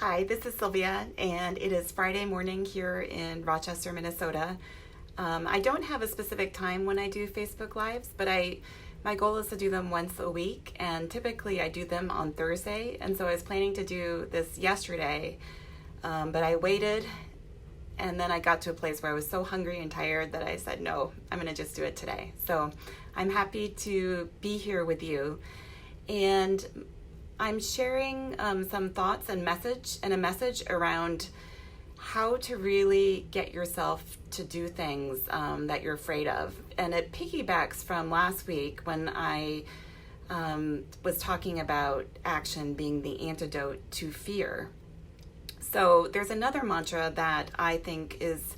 Hi, this is Sylvia, and it is Friday morning here in Rochester, Minnesota. I don't have a specific time when I do Facebook Lives, but my goal is to do them once a week, and typically I do them on Thursday, and so I was planning to do this yesterday, but I waited, and then I got to a place where I was so hungry and tired that I said, no, I'm going to just do it today. So I'm happy to be here with you, and I'm sharing some thoughts and a message around how to really get yourself to do things that you're afraid of. And it piggybacks from last week when I was talking about action being the antidote to fear. So there's another mantra that I think is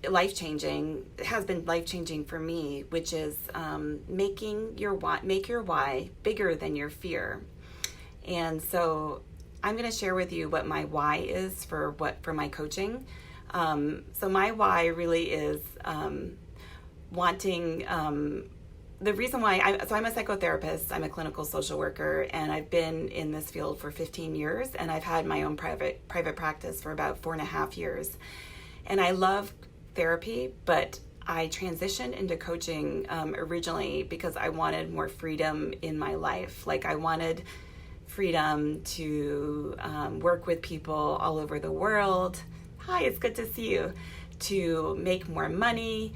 life-changing, has been life-changing for me, which is make your why bigger than your fear. And so I'm going to share with you what my why is for my coaching. So my why really is wanting the reason why I'm a psychotherapist, I'm a clinical social worker, and I've been in this field for 15 years, and I've had my own private practice for about 4.5 years. And I love therapy, but I transitioned into coaching originally because I wanted more freedom in my life. Like I wanted freedom to work with people all over the world. Hi, it's good to see you. To make more money,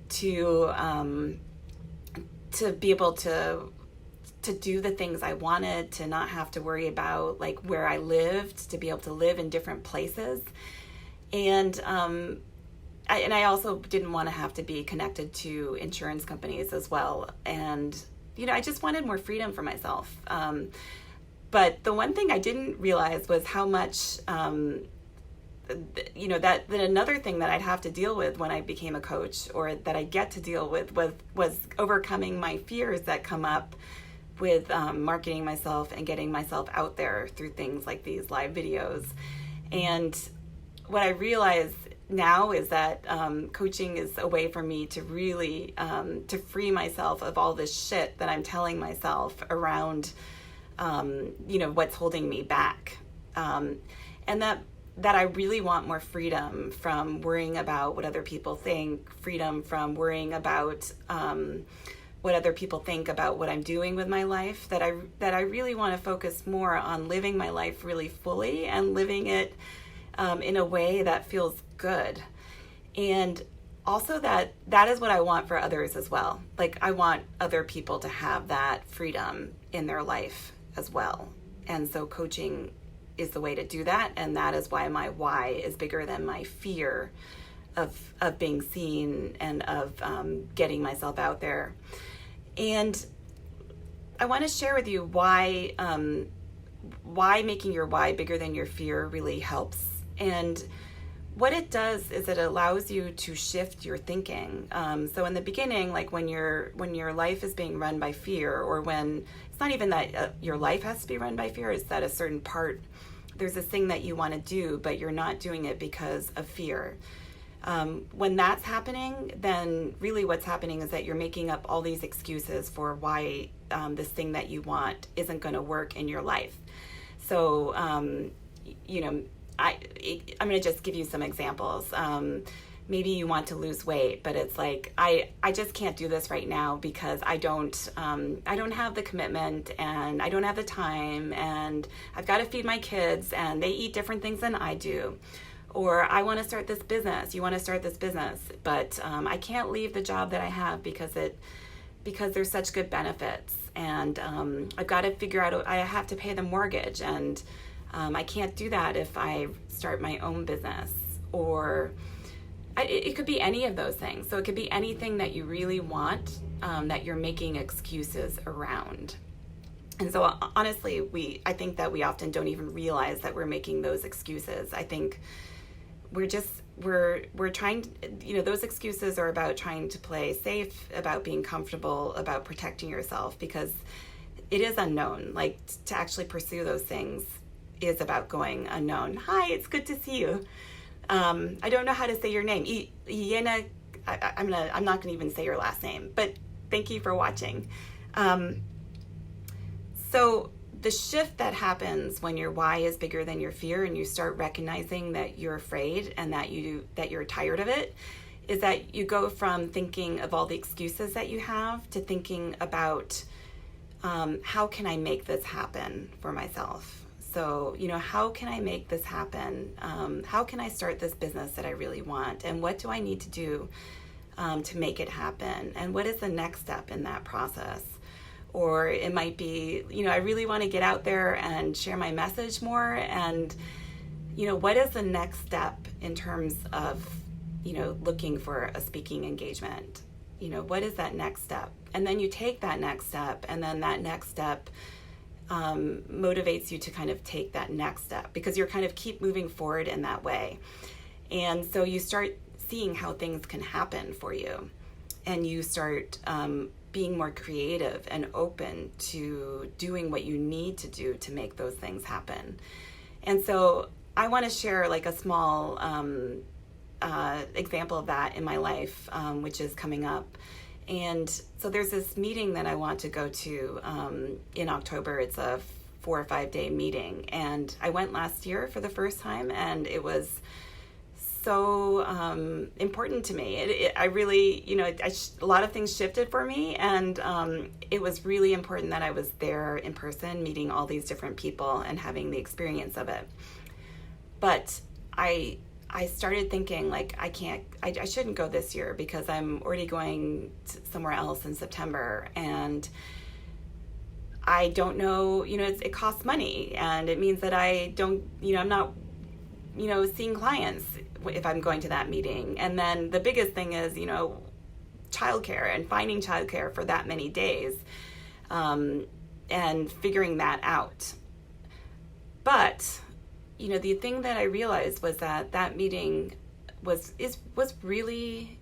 to be able to do the things I wanted, to not have to worry about like where I lived, to be able to live in different places. And I also didn't want to have to be connected to insurance companies as well. And, I just wanted more freedom for myself. But the one thing I didn't realize was how much, that another thing that I'd have to deal with when I became a coach, or that I get to deal with, was overcoming my fears that come up with marketing myself and getting myself out there through things like these live videos. And what I realized now is that coaching is a way for me to really to free myself of all this shit that I'm telling myself around what's holding me back, and that I really want more freedom from worrying about what other people think, freedom from worrying about what other people think about what I'm doing with my life, that I really want to focus more on living my life really fully and living it in a way that feels good. And also that is what I want for others as well. Like I want other people to have that freedom in their life as well. And so coaching is the way to do that. And that is why my why is bigger than my fear of being seen and of getting myself out there. And I want to share with you why making your why bigger than your fear really helps. And what it does is it allows you to shift your thinking. So in the beginning, like when your life is being run by fear, or when it's not even that your life has to be run by fear, it's that a certain part, there's this thing that you want to do, but you're not doing it because of fear. When that's happening, then really what's happening is that you're making up all these excuses for why this thing that you want isn't going to work in your life. So, I'm going to just give you some examples. Maybe you want to lose weight, but it's like, I just can't do this right now because I don't have the commitment, and I don't have the time, and I've got to feed my kids, and they eat different things than I do. Or I want to start this business. You want to start this business, but I can't leave the job that I have because there's such good benefits, and I've got to figure out, I have to pay the mortgage, and I can't do that if I start my own business. Or it could be any of those things. So it could be anything that you really want that you're making excuses around. And so honestly, I think that we often don't even realize that we're making those excuses. I think we're trying, those excuses are about trying to play safe, about being comfortable, about protecting yourself, because it is unknown. Like to actually pursue those things is about going unknown. Hi, it's good to see you. I don't know how to say your name. Iena, I'm not gonna even say your last name, but thank you for watching. So the shift that happens when your why is bigger than your fear and you start recognizing that you're afraid and that you're tired of it is that you go from thinking of all the excuses that you have to thinking about how can I make this happen for myself? So, how can I make this happen? How can I start this business that I really want? And what do I need to do to make it happen? And what is the next step in that process? Or it might be, I really want to get out there and share my message more. And, what is the next step in terms of, looking for a speaking engagement? What is that next step? And then you take that next step, and then that next step motivates you to kind of take that next step because you're kind of keep moving forward in that way. And so you start seeing how things can happen for you, and you start being more creative and open to doing what you need to do to make those things happen. And so I want to share like a small example of that in my life, which is coming up. And so there's this meeting that I want to go to in October. It's a 4 or 5 day meeting. And I went last year for the first time, and it was so important to me. I really, a lot of things shifted for me, and it was really important that I was there in person, meeting all these different people and having the experience of it. But I started thinking like I shouldn't go this year because I'm already going somewhere else in September, and I don't know, it costs money, and it means that I don't, I'm not, seeing clients if I'm going to that meeting. And then the biggest thing is, childcare and finding childcare for that many days, and figuring that out. But, the thing that I realized was that meeting was really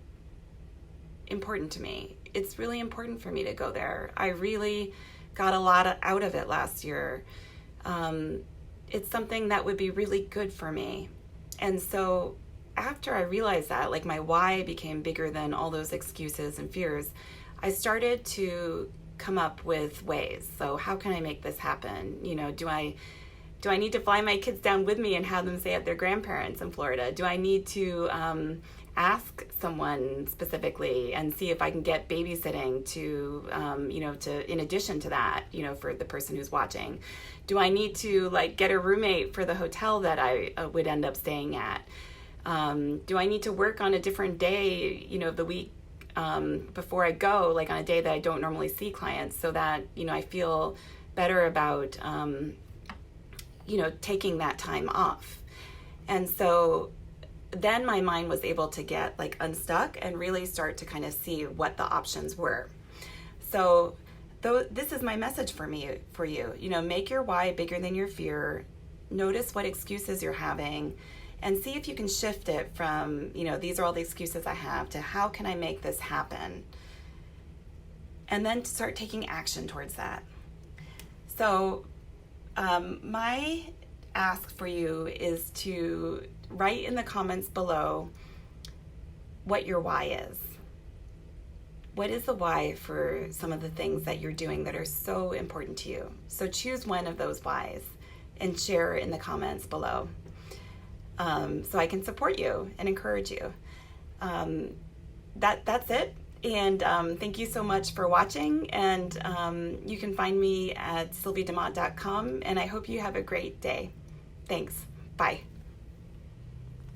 important to me. It's really important for me to go there. I really got a lot out of it last year. It's something that would be really good for me. And so after I realized that, like my why became bigger than all those excuses and fears, I started to come up with ways. So how can I make this happen? Do I need to fly my kids down with me and have them stay at their grandparents in Florida? Do I need to ask someone specifically and see if I can get babysitting to in addition to that, for the person who's watching? Do I need to get a roommate for the hotel that I would end up staying at? Do I need to work on a different day, of the week before I go, on a day that I don't normally see clients, so that, I feel better about, taking that time off? And so then my mind was able to get unstuck and really start to kind of see what the options were. So this is my message for you, make your why bigger than your fear. Notice what excuses you're having and see if you can shift it from, these are all the excuses I have, to how can I make this happen? And then start taking action towards that. So my ask for you is to write in the comments below what your why is. What is the why for some of the things that you're doing that are so important to you? So choose one of those whys and share in the comments below, so I can support you and encourage you. That's it. And thank you so much for watching. And you can find me at sylviedemont.com. And I hope you have a great day. Thanks. Bye.